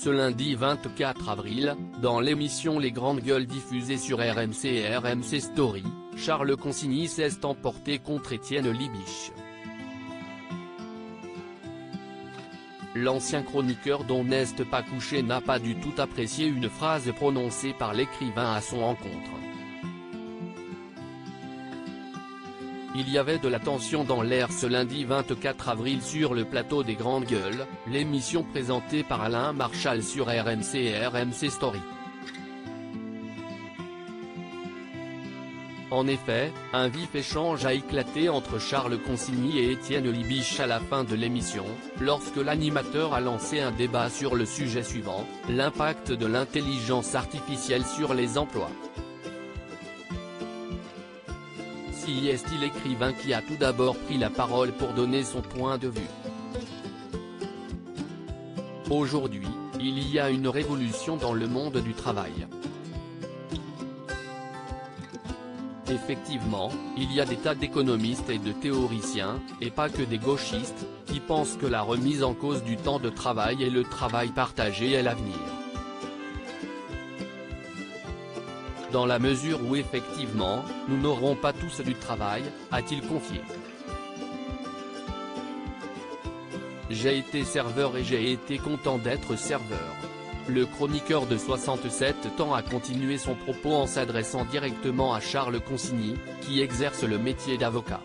Ce lundi 24 avril, dans l'émission Les Grandes Gueules diffusée sur RMC et RMC Story, Charles Consigny s'est emporté contre Étienne Libiche. L'ancien chroniqueur dont n'est pas couché n'a pas du tout apprécié une phrase prononcée par l'écrivain à son encontre. Il y avait de la tension dans l'air ce lundi 24 avril sur le plateau des Grandes Gueules, l'émission présentée par Alain Marchal sur RMC et RMC Story. En effet, un vif échange a éclaté entre Charles Consigny et Étienne Libiche à la fin de l'émission, lorsque l'animateur a lancé un débat sur le sujet suivant, l'impact de l'intelligence artificielle sur les emplois. C'est l'écrivain qui a tout d'abord pris la parole pour donner son point de vue. Aujourd'hui, il y a une révolution dans le monde du travail. Effectivement, il y a des tas d'économistes et de théoriciens, et pas que des gauchistes, qui pensent que la remise en cause du temps de travail et le travail partagé est l'avenir. Dans la mesure où effectivement, nous n'aurons pas tous du travail, a-t-il confié. J'ai été serveur et j'ai été content d'être serveur. Le chroniqueur de 67 ans a continué son propos en s'adressant directement à Charles Consigny, qui exerce le métier d'avocat.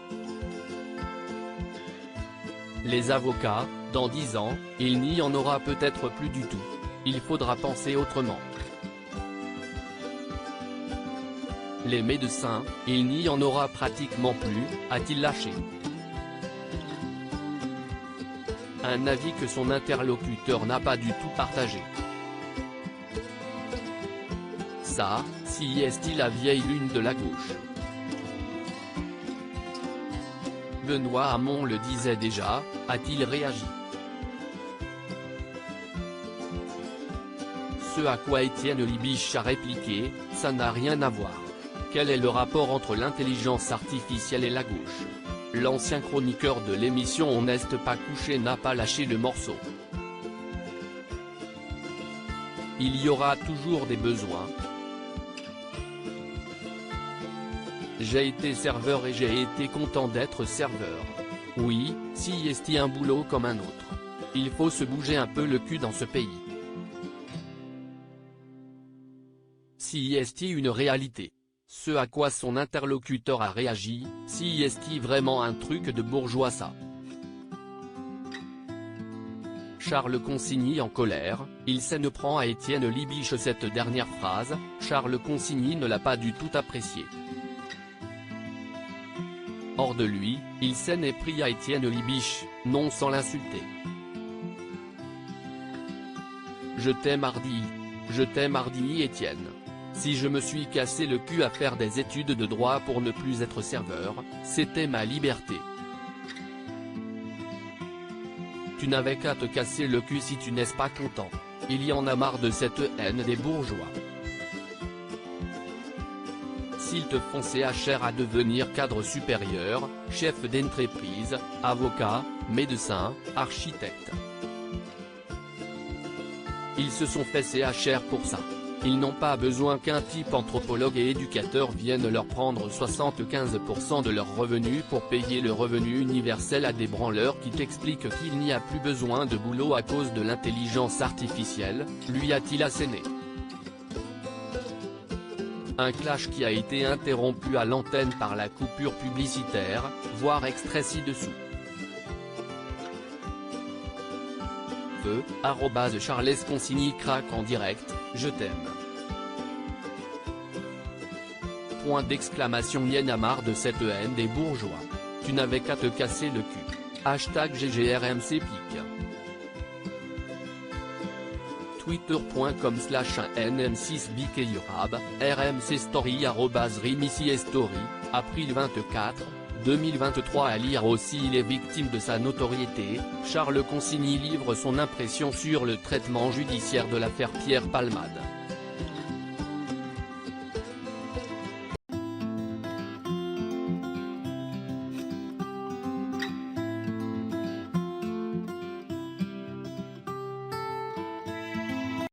Les avocats, dans 10 ans, il n'y en aura peut-être plus du tout. Il faudra penser autrement. Les médecins, il n'y en aura pratiquement plus, a-t-il lâché. Un avis que son interlocuteur n'a pas du tout partagé. Ça, si est-il la vieille lune de la gauche. Benoît Hamon le disait déjà, a-t-il réagi. Ce à quoi Étienne Libiche a répliqué, ça n'a rien à voir. Quel est le rapport entre l'intelligence artificielle et la gauche? L'ancien chroniqueur de l'émission On n'est pas couché n'a pas lâché le morceau. Il y aura toujours des besoins. J'ai été serveur et j'ai été content d'être serveur. Oui, si est un boulot comme un autre. Il faut se bouger un peu le cul dans ce pays. Si est une réalité. Ce à quoi son interlocuteur a réagi, si est vraiment un truc de bourgeois ça. Charles Consigny en colère, il s'en prend à Étienne Libiche. Cette dernière phrase, Charles Consigny ne l'a pas du tout appréciée. Hors de lui, il s'en est pris à Étienne Libiche, non sans l'insulter. Je t'aime hardi. Je t'aime hardi Étienne. Si je me suis cassé le cul à faire des études de droit pour ne plus être serveur, c'était ma liberté. Tu n'avais qu'à te casser le cul si tu n'es pas content. Il y en a marre de cette haine des bourgeois. S'ils te font CHR à devenir cadre supérieur, chef d'entreprise, avocat, médecin, architecte. Ils se sont fait CHR pour ça. Ils n'ont pas besoin qu'un type anthropologue et éducateur vienne leur prendre 75% de leurs revenus pour payer le revenu universel à des branleurs qui t'expliquent qu'il n'y a plus besoin de boulot à cause de l'intelligence artificielle, lui a-t-il asséné. Un clash qui a été interrompu à l'antenne par la coupure publicitaire, voir extrait ci-dessous. Charles Consigny craque en direct, je t'aime. Point d'exclamation. Y'en a marre de cette haine des bourgeois. Tu n'avais qu'à te casser le cul. Hashtag GGRMCPIC. Twitter.com/NM6BKURAB, RMC Story @RMC Story, April 24, 2023. À lire aussi. Il est victime de sa notoriété, Charles Consigny livre son impression sur le traitement judiciaire de l'affaire Pierre Palmade.